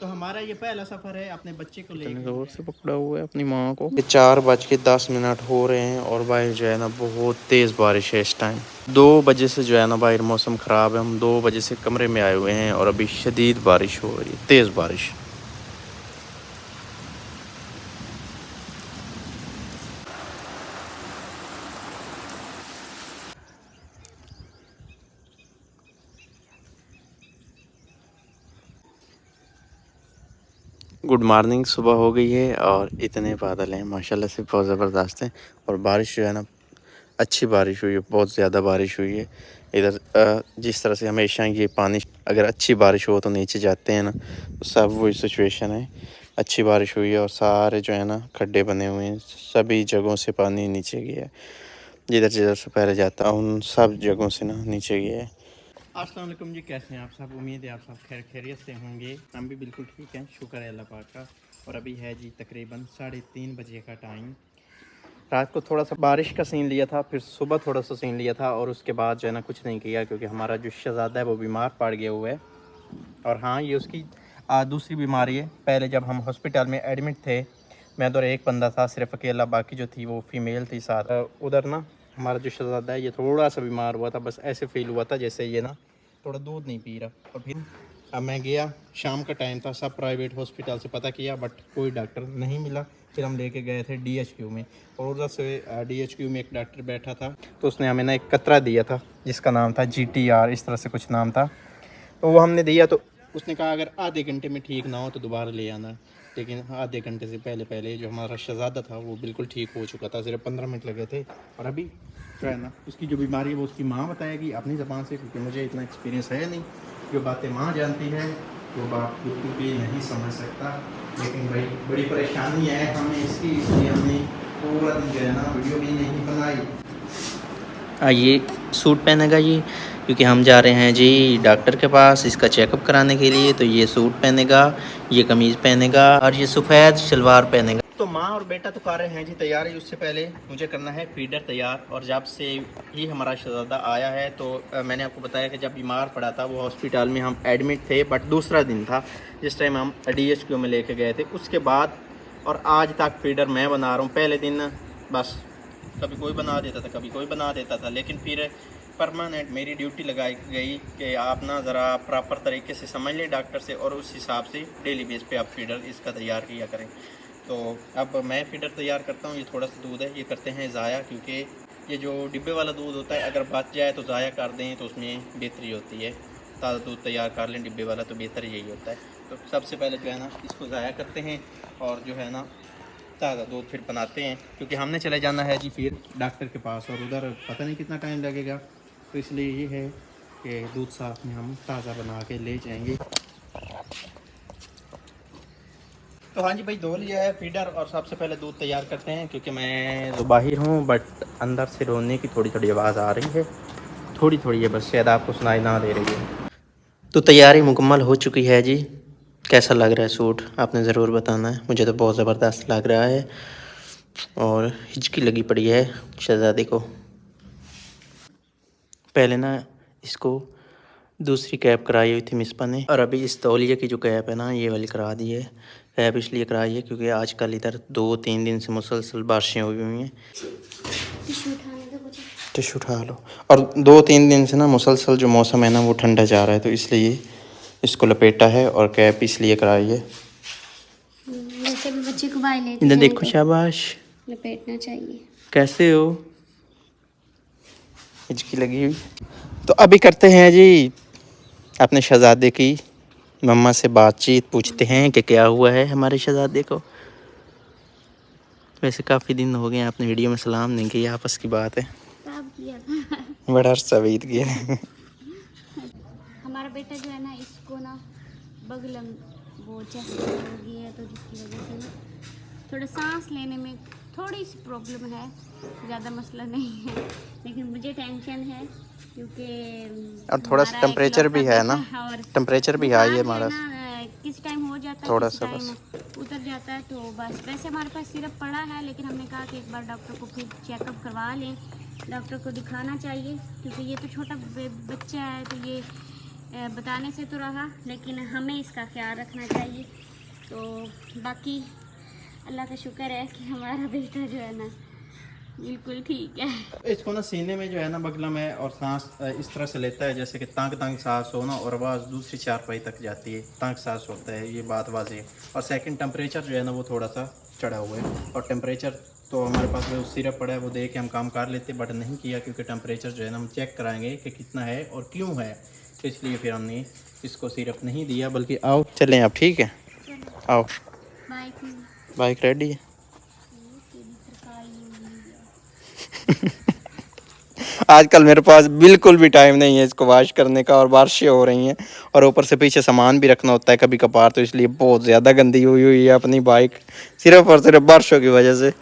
तो हमारा ये पहला सफ़र है अपने बच्चे को लेकर। जोर से पकड़ा हुआ है अपनी माँ को। 4:10 हो रहे हैं और बाहर जो है ना बहुत तेज़ बारिश है इस टाइम। 2 बजे से जो है ना बाहर मौसम ख़राब है। हम 2 बजे से कमरे में आए हुए हैं और अभी शदीद बारिश हो रही है, तेज़ बारिश। गुड मॉर्निंग, सुबह हो गई है और इतने बादल हैं माशाल्लाह से, बहुत ज़बरदस्त हैं। और बारिश जो है ना अच्छी बारिश हुई है, बहुत ज़्यादा बारिश हुई है इधर। जिस तरह से हमेशा ये पानी अगर अच्छी बारिश हो तो नीचे जाते हैं ना, तो सब वही सिचुएशन है। अच्छी बारिश हुई है और सारे जो है ना खड्डे बने हुए हैं, सभी जगहों से पानी नीचे गया है। जिधर जिधर से पहले जाता उन सब जगहों से ना नीचे गया है। अस्सलाम वालेकुम जी, कैसे हैं आप सब? उम्मीद है आप सब खैर खैरियत से होंगे। हम भी बिल्कुल ठीक हैं, शुक्र है अल्लाह पाक का। और अभी है जी तकरीबन 3:30 बजे का टाइम। रात को थोड़ा सा बारिश का सीन लिया था, फिर सुबह थोड़ा सा सीन लिया था और उसके बाद जो है ना कुछ नहीं किया, क्योंकि हमारा जो शहज़ादा है वो बीमार पड़ गया हुआ है। और हाँ, ये उसकी दूसरी बीमारी है। पहले जब हम हॉस्पिटल में एडमिट थे, मैं तो एक बंदा था सिर्फ अकेला, बाकी जो थी वो फीमेल थी साथ। उधर ना हमारा जो शहज़ादा है ये थोड़ा सा बीमार हुआ था, बस ऐसे फील हुआ था जैसे ये ना थोड़ा दूध नहीं पी रहा। और फिर अब मैं गया, शाम का टाइम था, सब प्राइवेट हॉस्पिटल से पता किया बट कोई डॉक्टर नहीं मिला। फिर हम लेके गए थे DHQ में, और उधर से DHQ में एक डॉक्टर बैठा था, तो उसने हमें ना एक कतरा दिया था जिसका नाम था GTR, इस तरह से कुछ नाम था। तो वो हमने दिया, तो उसने कहा अगर आधे घंटे में ठीक ना हो तो दोबारा ले आना। लेकिन आधे घंटे से पहले पहले जो हमारा शहज़ादा था वो बिल्कुल ठीक हो चुका था, सिर्फ 15 मिनट लगे थे। और अभी जो है ना उसकी जो बीमारी है वो उसकी माँ बताएगी अपनी ज़बान से, क्योंकि मुझे इतना एक्सपीरियंस है नहीं। जो बातें माँ जानती है वो बात बिल्कुल भी नहीं समझ सकता। लेकिन भाई बड़ी परेशानी है हमें इसकी, इसलिए हमने पूरा दिन जो है ना वीडियो भी नहीं बनाई। ये सूट पहनेगा ये, क्योंकि हम जा रहे हैं जी डॉक्टर के पास इसका चेकअप कराने के लिए। तो ये सूट पहनेगा, ये कमीज़ पहनेगा और ये सफ़ेद शलवार पहनेगा। तो माँ और बेटा तो कर रहे हैं जी तैयारी, उससे पहले मुझे करना है फीडर तैयार। और जब से ही हमारा शहज़ादा आया है तो मैंने आपको बताया कि जब बीमार पड़ा था वो हॉस्पिटल में हम एडमिट थे, बट दूसरा दिन था जिस टाइम हम DHQ में लेके गए थे। उसके बाद और आज तक फीडर मैं बना रहा हूँ। पहले दिन बस कभी कोई बना देता था, कभी कोई बना देता था, लेकिन फिर परमानेंट मेरी ड्यूटी लगाई गई कि आप ना ज़रा प्रॉपर तरीके से समझ लें डॉक्टर से, और उस हिसाब से डेली बेस पे आप फीडर इसका तैयार किया करें। तो अब मैं फीडर तैयार करता हूँ। ये थोड़ा सा दूध है, ये करते हैं ज़ाया, क्योंकि ये जो डिब्बे वाला दूध होता है अगर बच जाए तो ज़ाया कर दें तो उसमें बेहतरी होती है। ताज़ा दूध तैयार कर लें डिब्बे वाला तो बेहतर यही होता है। तो सबसे पहले जो है ना इसको ज़ाया करते हैं और जो है ना ताज़ा दूध फिर बनाते हैं, क्योंकि हमने चले जाना है जी फिर डॉक्टर के पास, और उधर पता नहीं कितना टाइम लगेगा। तो इसलिए ये है कि दूध साथ में हम ताज़ा बना के ले जाएंगे। तो हाँ जी भाई, धो लिया है फीडर और सबसे पहले दूध तैयार करते हैं, क्योंकि मैं तो बाहर हूँ बट अंदर से रोने की थोड़ी थोड़ी आवाज़ आ रही है, थोड़ी थोड़ी है बस, शायद आपको सुनाई ना दे रही है। तो तैयारी मुकम्मल हो चुकी है जी। कैसा लग रहा है सूट आपने ज़रूर बताना है। मुझे तो बहुत ज़बरदस्त लग रहा है और हिचकी लगी पड़ी है शहज़ादे को। पहले ना इसको दूसरी कैप कराई हुई थी मिसपा ने, और अभी इस तौलिए की जो कैप है ना ये वाली करा दी है। कैप इसलिए कराई है क्योंकि आजकल इधर 2-3 दिन से मुसलसल बारिशें हुई हुई हैं। टिश्यू उठा लो। और 2-3 दिन से ना मुसलसल जो मौसम है ना वो ठंडा जा रहा है, तो इसलिए इसको लपेटा है और कैप इसलिए कराई है। वैसे भी बच्चे को बाहर लेके इधर जाएं देखो, तो शाबाश। लपेटना चाहिए। कैसे हो? हिचकी लगी हुई। तो अभी करते हैं जी अपने शहज़ादे की मम्मा से बातचीत, पूछते हैं कि क्या हुआ है हमारे शहज़ादे को। वैसे काफ़ी दिन हो गए आपने वीडियो में सलाम नहीं किया, आपस की बात है। कब किया था? बड़ा अरसा बीत गया है। हमारा बेटा जो है ना इसको ना बगलम वो चेस्ट हो गई है, तो जिसकी वजह से ना थोड़ा सांस लेने में थोड़ी सी प्रॉब्लम है। ज़्यादा मसला नहीं है, लेकिन मुझे टेंशन है क्योंकि और थोड़ा सा हमारा टेम्परेचर इकलौता भी है ना, बेटा है। और टेम्परेचर भी हाई है बुखार जो है हमारा, ना किस टाइम हो जाता है, थोड़ा किस सा टाइम बस। उतर जाता है। तो बस वैसे हमारे पास सिरप पड़ा है, लेकिन हमने कहा कि एक बार डॉक्टर को फिर चेकअप करवा लें, डॉक्टर को दिखाना चाहिए, क्योंकि ये तो छोटा बच्चा है, तो ये बताने से तो रहा, लेकिन हमें इसका ख्याल रखना चाहिए। तो बाकी अल्लाह का शुक्र है कि हमारा बेटा जो है ना बिल्कुल ठीक है। इसको ना सीने में जो है ना बगलम है और सांस इस तरह से लेता है जैसे कि तंग तंग सांस हो ना, और आवाज़ दूसरी चारपाई तक जाती है, तंग सांस होता है, ये बात वाज़ेह है। और सेकंड टेम्परेचर जो है ना वो थोड़ा सा चढ़ा हुआ है, और टेम्परेचर तो हमारे पास जो सिरप पड़ा है वो दे के हम काम कर लेते, बट नहीं किया क्योंकि टेम्परेचर जो है ना हम चेक कराएंगे कि कितना है और क्यों है, तो इसलिए फिर हमने इसको सिरप नहीं दिया। बल्कि आओ चलें आप, ठीक है, आओ। बाइक रेडी है। आजकल मेरे पास बिल्कुल भी टाइम नहीं है इसको वॉश करने का, और बारिशें हो रही हैं और ऊपर से पीछे सामान भी रखना होता है कभी कभार, तो इसलिए बहुत ज़्यादा गंदी हुई है अपनी बाइक, सिर्फ और सिर्फ बारिशों की वजह से।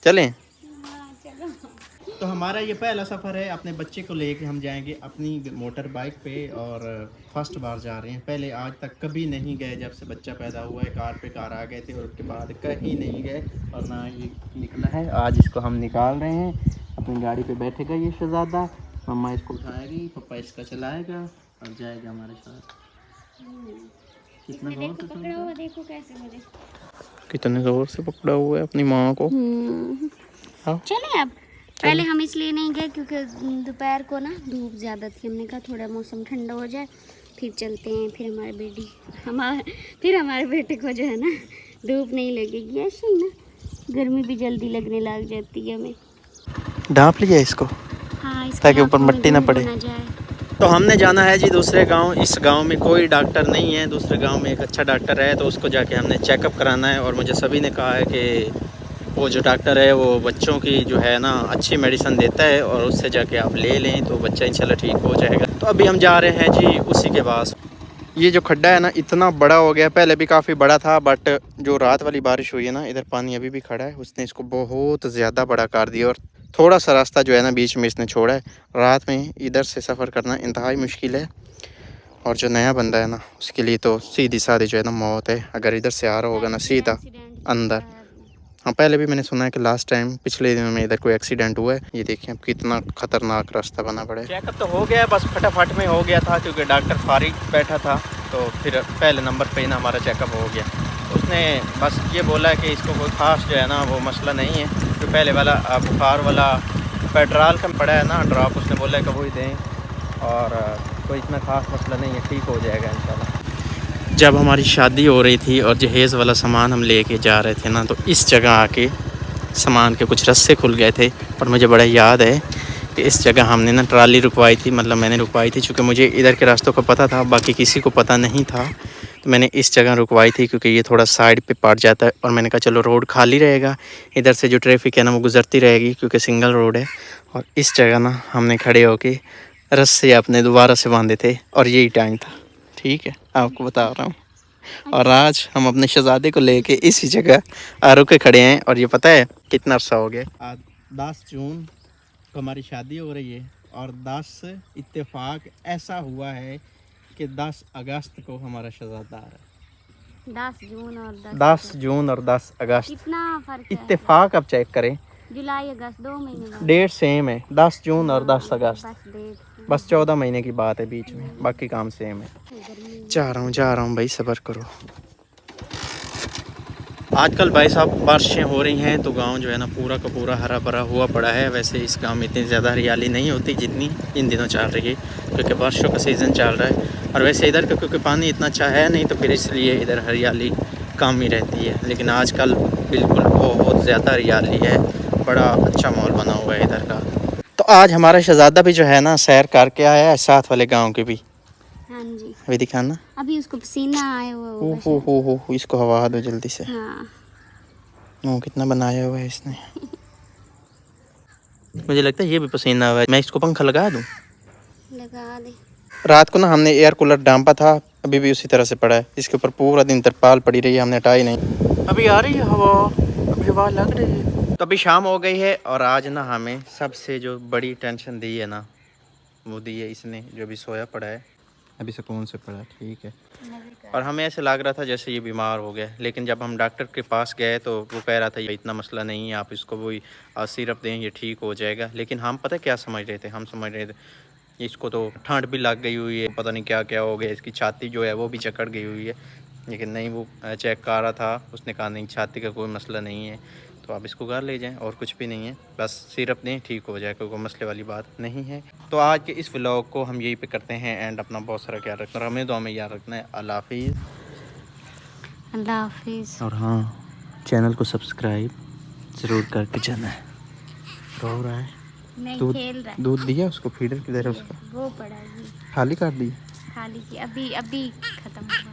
चलें। तो हमारा ये पहला सफ़र है, अपने बच्चे को लेके हम जाएंगे अपनी मोटर बाइक पे, और फर्स्ट बार जा रहे हैं। पहले आज तक कभी नहीं गए, जब से बच्चा पैदा हुआ है कार पे कार आ गए थे और उसके बाद कहीं नहीं गए, और ना ये निकला है। आज इसको हम निकाल रहे हैं, अपनी गाड़ी पे बैठेगा ये शहज़ादा, मम्मा इसको उठाएगी, पापा इसका चलाएगा और जाएगा हमारे साथ। कितना गौर से पकड़ा हुआ, देखो कैसे मुझे कितने ज़ोर से पकड़ा हुआ है अपनी माँ को। चले अब, पहले हम इसलिए नहीं गए क्योंकि दोपहर को ना धूप ज़्यादा थी, हमने कहा थोड़ा मौसम ठंडा हो जाए फिर चलते हैं, फिर हमारे बेटे को जो है ना धूप नहीं लगेगी, ऐसे ही ना गर्मी भी जल्दी लगने लग जाती है हमें। ढाँप लिया इसको, हाँ, ताकि ऊपर मिट्टी ना पड़े। तो हमने जाना है जी दूसरे गांव। इस गांव में कोई डॉक्टर नहीं है, दूसरे गांव में एक अच्छा डॉक्टर है, तो उसको जाके हमने चेकअप कराना है। और मुझे सभी ने कहा है कि वो जो डॉक्टर है वो बच्चों की जो है ना अच्छी मेडिसिन देता है, और उससे जाके आप ले लें तो बच्चा इंशाल्लाह ठीक हो जाएगा। तो अभी हम जा रहे हैं जी उसी के पास। ये जो खड्डा है ना इतना बड़ा हो गया, पहले भी काफ़ी बड़ा था, बट जो रात वाली बारिश हुई है ना, इधर पानी अभी भी खड़ा है, उसने इसको बहुत ज़्यादा बड़ा कर दिया। और थोड़ा सा रास्ता जो है ना बीच में इसने छोड़ा है। रात में इधर से सफ़र करना इंतहाई मुश्किल है, और जो नया बंदा है ना उसके लिए तो सीधी सादी जो है ना मौत है, अगर इधर से आ रहा होगा ना सीधा अंदर। हाँ, पहले भी मैंने सुना है कि लास्ट टाइम पिछले दिनों में इधर कोई एक्सीडेंट हुआ है। ये देखिए अब कितना ख़तरनाक रास्ता बना पड़ा है। चेकअप तो हो गया, बस फटाफट में हो गया था क्योंकि डॉक्टर फारिग बैठा था, तो फिर पहले नंबर पे ही ना हमारा चेकअप हो गया। उसने बस ये बोला कि इसको कोई ख़ास जो है ना वो मसला नहीं है, तो पहले वाला बुखार वाला पेट्रोल कम पड़ा है ना ड्रॉप, उसने बोला कि वही दें, और कोई इतना ख़ास मसला नहीं है, ठीक हो जाएगा इंशाल्लाह। जब हमारी शादी हो रही थी और जहेज़ वाला सामान हम लेके जा रहे थे ना, तो इस जगह आके सामान के कुछ रस्से खुल गए थे, और मुझे बड़ा याद है कि इस जगह हमने ना ट्राली रुकवाई थी, मतलब मैंने रुकवाई थी, चूँकि मुझे इधर के रास्तों का पता था, बाकी किसी को पता नहीं था, तो मैंने इस जगह रुकवाई थी क्योंकि ये थोड़ा साइड पे पड़ जाता है, और मैंने कहा चलो रोड खाली रहेगा, इधर से जो ट्रैफिक है ना वो गुजरती रहेगी क्योंकि सिंगल रोड है। और इस जगह ना हमने खड़े होके रस्से अपने दोबारा से बांधे थे, और यही टाइम था, ठीक है आपको बता रहा हूँ। और आज हम अपने शहजादे को लेके इसी जगह रुके खड़े हैं, और ये पता है कितना अरसा हो गया। आज 10 जून को हमारी शादी हो रही है, और 10 इत्तेफाक ऐसा हुआ है कि 10 अगस्त को हमारा शहजादा आ रहा है। 10 जून और 10 अगस्त कितना फर्क है? इत्तेफाक आप चेक करें, जुलाई अगस्त 2 महीने डेट सेम है, 10 जून और 10 अगस्त, डेट बस 14 महीने की बात है बीच में, बाकी काम सेम है। जा रहा हूँ भाई, सब्र करो। आजकल भाई साहब बारिशें हो रही हैं, तो गांव जो है ना पूरा का पूरा हरा भरा हुआ पड़ा है। वैसे इस गांव में इतनी ज़्यादा हरियाली नहीं होती जितनी इन दिनों चल रही है, क्योंकि बारिशों का सीज़न चल रहा है, और वैसे इधर का क्योंकि पानी इतना अच्छा है नहीं, तो फिर इसलिए इधर हरियाली कम ही रहती है। लेकिन आजकल बिल्कुल बहुत ज़्यादा हरियाली है, बड़ा अच्छा माहौल बना हुआ है इधर का। तो आज हमारा शहजादा भी जो है ना सैर करके आया है, साथ वाले गाँव के भी। हाँ जी, अभी दिखाना, अभी उसको पसीना आया हुआ होगा हो इसको हवा दो जल्दी से। हाँ, मुँह कितना बनाया हुआ है इसने। मुझे लगता है ये भी पसीना हुआ है, मैं इसको पंखा लगा दूँ? लगा दे। रात को ना हमने एयर कूलर डांपा था, अभी भी उसी तरह से पड़ा है, इसके ऊपर पूरा दिन तरपाल पड़ी रही है, हमने हटाई नहीं। अभी आ रही है हवा, अभी हवा लग रही है। तो अभी शाम हो गई है, और आज ना हमें सबसे जो बड़ी टेंशन दी है ना वो दी है इसने, जो भी सोया पड़ा है, अभी सुकून से पड़ा, ठीक है। और हमें ऐसे लग रहा था जैसे ये बीमार हो गया, लेकिन जब हम डॉक्टर के पास गए तो वो कह रहा था ये इतना मसला नहीं है, आप इसको वही सिरप दें, ये ठीक हो जाएगा। लेकिन हम पता क्या समझ रहे थे, हम समझ रहे थे इसको तो ठंड भी लग गई हुई है, पता नहीं क्या क्या हो गया, इसकी छाती जो है वो भी जकड़ गई हुई है। लेकिन नहीं, वो चेक कर रहा था, उसने कहा नहीं छाती का कोई मसला नहीं है, तो आप इसको घर ले जाएं और कुछ भी नहीं है, बस सिरप दें ठीक हो जाए, कोई मसले वाली बात नहीं है। तो आज के इस व्लॉग को हम यहीं पे करते हैं एंड। अपना बहुत सारा ख्याल रखना, हमें दुआ में याद रखना है। अल्लाह हाफिज़। अल्लाह हाफिज़। और हाँ, चैनल को सब्सक्राइब ज़रूर करके जाना है। रो रहा है, नहीं दूध खेल रहा है। दूध दिया उसको, फीडर किधर है उसका? वो पड़ा है खाली कर दी। खाली की अभी खत्म हुआ।